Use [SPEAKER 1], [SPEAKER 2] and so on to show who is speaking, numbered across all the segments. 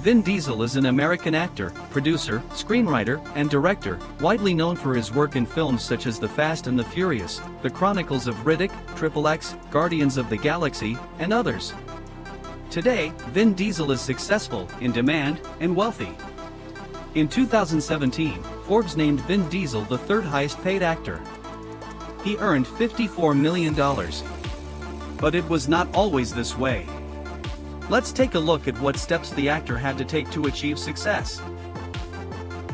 [SPEAKER 1] Vin Diesel is an American actor, producer, screenwriter, and director, widely known for his work in films such as The Fast and the Furious, The Chronicles of Riddick, XXX, Guardians of the Galaxy, and others. Today, Vin Diesel is successful, in demand, and wealthy. In 2017, Forbes named Vin Diesel the third highest paid actor. He earned $54 million. But it was not always this way. Let's take a look at what steps the actor had to take to achieve success.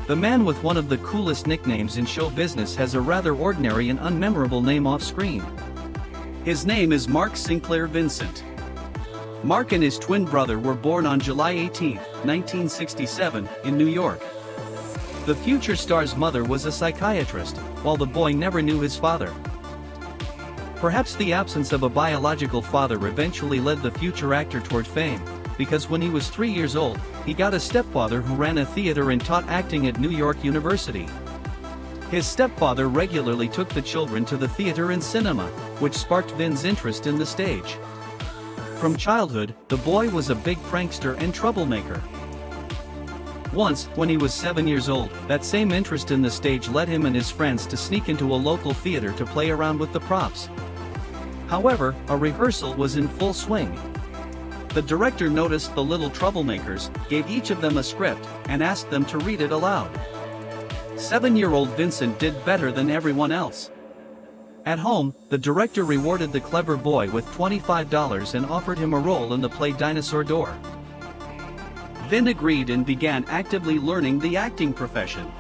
[SPEAKER 1] The man with one of the coolest nicknames in show business has a rather ordinary and unmemorable name off-screen. His name is Mark Sinclair Vincent. Mark and his twin brother were born on July 18, 1967, in New York. The future star's mother was a psychiatrist, while the boy never knew his father. Perhaps the absence of a biological father eventually led the future actor toward fame, because when he was 3 years old, he got a stepfather who ran a theater and taught acting at New York University. His stepfather regularly took the children to the theater and cinema, which sparked Vin's interest in the stage. From childhood, the boy was a big prankster and troublemaker. Once, when he was 7 years old, that same interest in the stage led him and his friends to sneak into a local theater to play around with the props. However, a rehearsal was in full swing. The director noticed the little troublemakers, gave each of them a script, and asked them to read it aloud. 7-year-old Vincent did better than everyone else. At home, the director rewarded the clever boy with $25 and offered him a role in the play Dinosaur Door. Vin agreed and began actively learning the acting profession.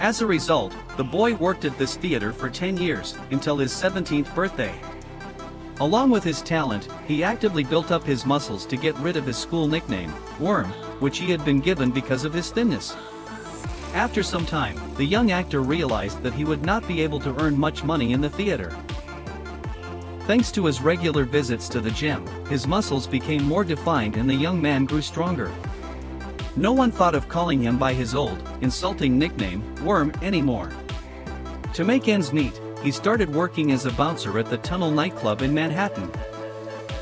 [SPEAKER 1] As a result, the boy worked at this theater for 10 years, until his 17th birthday. Along with his talent, he actively built up his muscles to get rid of his school nickname, Worm, which he had been given because of his thinness. After some time, the young actor realized that he would not be able to earn much money in the theater. Thanks to his regular visits to the gym, his muscles became more defined and the young man grew stronger. No one thought of calling him by his old, insulting nickname, Worm, anymore. To make ends meet, he started working as a bouncer at the Tunnel nightclub in Manhattan.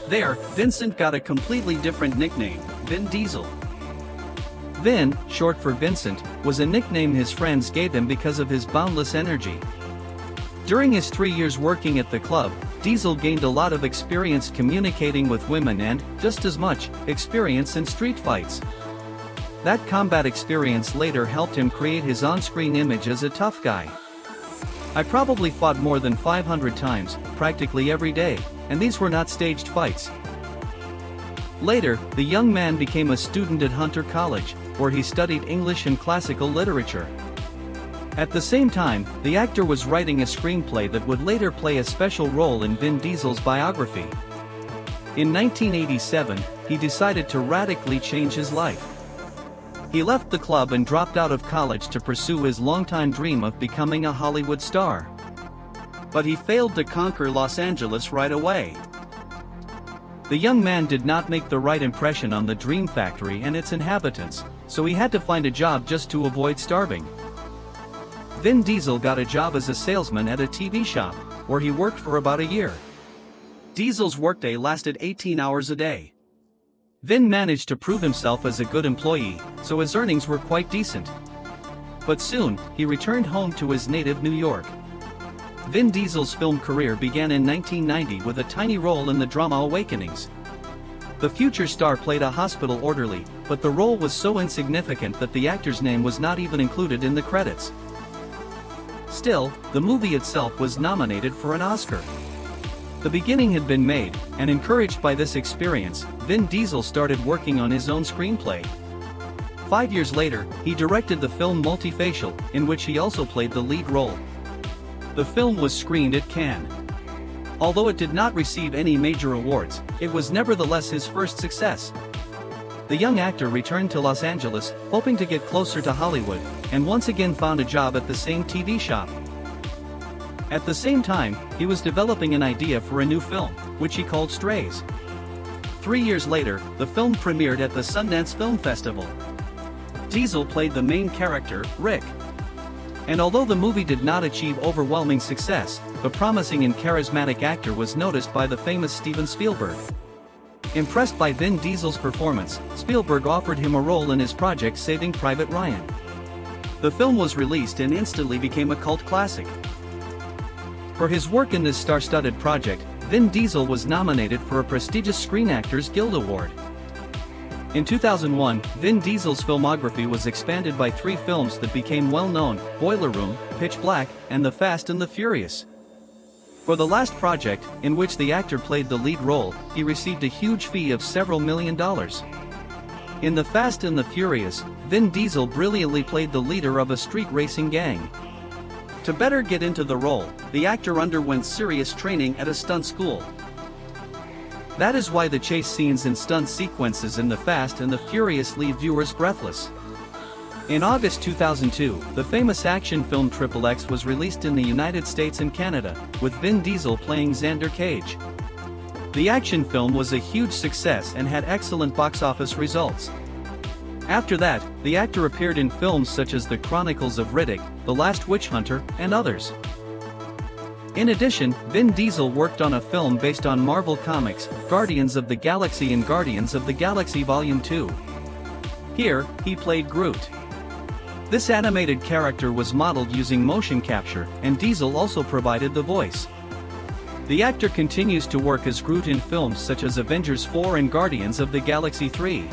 [SPEAKER 1] There, Vincent got a completely different nickname, Vin Diesel. Vin, short for Vincent, was a nickname his friends gave him because of his boundless energy. During his 3 years working at the club, Diesel gained a lot of experience communicating with women and, just as much, experience in street fights. That combat experience later helped him create his on-screen image as a tough guy. I probably fought more than 500 times, practically every day, and these were not staged fights. Later, the young man became a student at Hunter College, where he studied English and classical literature. At the same time, the actor was writing a screenplay that would later play a special role in Vin Diesel's biography. In 1987, he decided to radically change his life. He left the club and dropped out of college to pursue his longtime dream of becoming a Hollywood star. But he failed to conquer Los Angeles right away. The young man did not make the right impression on the Dream Factory and its inhabitants, so he had to find a job just to avoid starving. Vin Diesel got a job as a salesman at a TV shop, where he worked for about a year. Diesel's workday lasted 18 hours a day. Vin managed to prove himself as a good employee, so his earnings were quite decent. But soon, he returned home to his native New York. Vin Diesel's film career began in 1990 with a tiny role in the drama Awakenings. The future star played a hospital orderly, but the role was so insignificant that the actor's name was not even included in the credits. Still, the movie itself was nominated for an Oscar. The beginning had been made, and encouraged by this experience, Vin Diesel started working on his own screenplay. 5 years later, he directed the film Multifacial, in which he also played the lead role. The film was screened at Cannes. Although it did not receive any major awards, it was nevertheless his first success. The young actor returned to Los Angeles, hoping to get closer to Hollywood, and once again found a job at the same TV shop. At the same time, he was developing an idea for a new film, which he called Strays. 3 years later, the film premiered at the Sundance Film Festival. Diesel played the main character, Rick. And although the movie did not achieve overwhelming success, the promising and charismatic actor was noticed by the famous Steven Spielberg. Impressed by Vin Diesel's performance, Spielberg offered him a role in his project Saving Private Ryan. The film was released and instantly became a cult classic. For his work in this star-studded project, Vin Diesel was nominated for a prestigious Screen Actors Guild Award. In 2001, Vin Diesel's filmography was expanded by 3 films that became well-known: Boiler Room, Pitch Black, and The Fast and the Furious. For the last project, in which the actor played the lead role, he received a huge fee of several $1 million. In The Fast and the Furious, Vin Diesel brilliantly played the leader of a street racing gang. To better get into the role, the actor underwent serious training at a stunt school. That is why the chase scenes and stunt sequences in The Fast and the Furious leave viewers breathless. In August 2002, the famous action film XXX was released in the United States and Canada, with Vin Diesel playing Xander Cage. The action film was a huge success and had excellent box office results. After that, the actor appeared in films such as The Chronicles of Riddick, The Last Witch Hunter, and others. In addition, Vin Diesel worked on a film based on Marvel Comics, Guardians of the Galaxy and Guardians of the Galaxy Volume 2. Here, he played Groot. This animated character was modeled using motion capture, and Diesel also provided the voice. The actor continues to work as Groot in films such as Avengers 4 and Guardians of the Galaxy 3.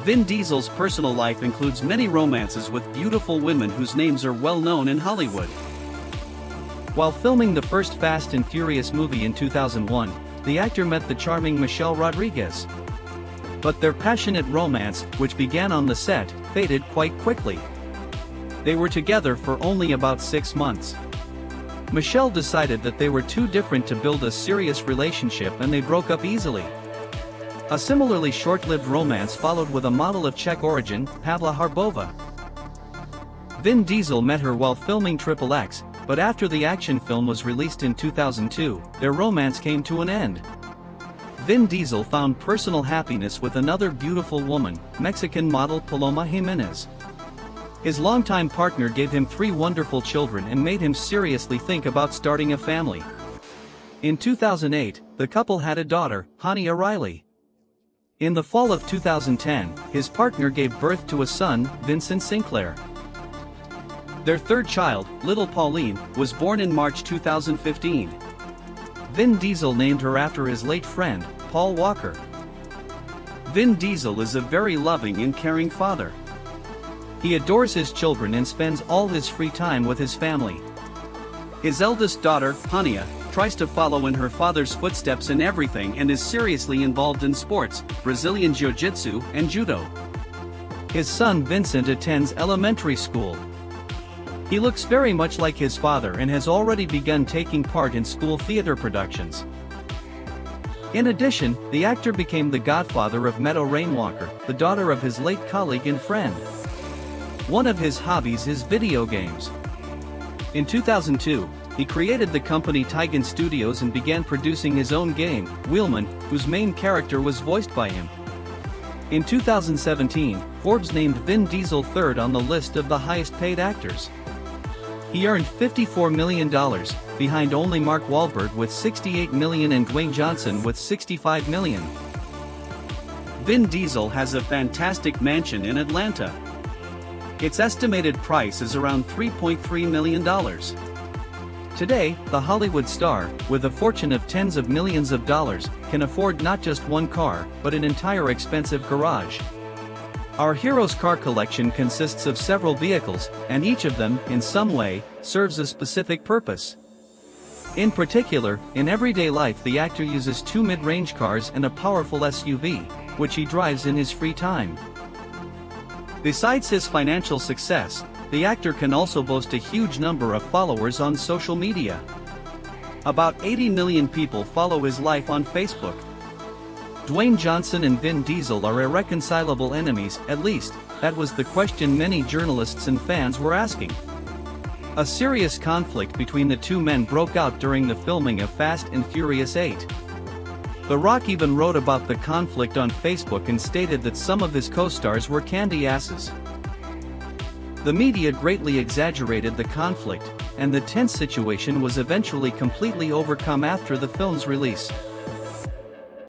[SPEAKER 1] Vin Diesel's personal life includes many romances with beautiful women whose names are well known in Hollywood. While filming the first Fast and Furious movie in 2001, the actor met the charming Michelle Rodriguez. But their passionate romance, which began on the set, faded quite quickly. They were together for only about 6 months. Michelle decided that they were too different to build a serious relationship and they broke up easily. A similarly short-lived romance followed with a model of Czech origin, Pavla Harbova. Vin Diesel met her while filming XXX, but after the action film was released in 2002, their romance came to an end. Vin Diesel found personal happiness with another beautiful woman, Mexican model Paloma Jimenez. His longtime partner gave him 3 wonderful children and made him seriously think about starting a family. In 2008, the couple had a daughter, Hania Riley. In the fall of 2010, his partner gave birth to a son, Vincent Sinclair. Their third child, little Pauline, was born in March 2015. Vin Diesel named her after his late friend, Paul Walker. Vin Diesel is a very loving and caring father. He adores his children and spends all his free time with his family. His eldest daughter, Hania, tries to follow in her father's footsteps in everything and is seriously involved in sports, Brazilian Jiu-Jitsu, and Judo. His son Vincent attends elementary school. He looks very much like his father and has already begun taking part in school theater productions. In addition, the actor became the godfather of Meadow Rainwalker, the daughter of his late colleague and friend. One of his hobbies is video games. In 2002, he created the company Tigan Studios and began producing his own game, Wheelman, whose main character was voiced by him. In 2017, Forbes named Vin Diesel third on the list of the highest-paid actors. He earned $54 million, behind only Mark Wahlberg with $68 million and Dwayne Johnson with $65 million. Vin Diesel has a fantastic mansion in Atlanta. Its estimated price is around $3.3 million. Today, the Hollywood star, with a fortune of tens of millions of dollars, can afford not just one car, but an entire expensive garage. Our hero's car collection consists of several vehicles, and each of them, in some way, serves a specific purpose. In particular, in everyday life the actor uses 2 mid-range cars and a powerful SUV, which he drives in his free time. Besides his financial success, the actor can also boast a huge number of followers on social media. About 80 million people follow his life on Facebook. Dwayne Johnson and Vin Diesel are irreconcilable enemies, at least, that was the question many journalists and fans were asking. A serious conflict between the two men broke out during the filming of Fast and Furious 8. The Rock even wrote about the conflict on Facebook and stated that some of his co-stars were candy asses. The media greatly exaggerated the conflict, and the tense situation was eventually completely overcome after the film's release.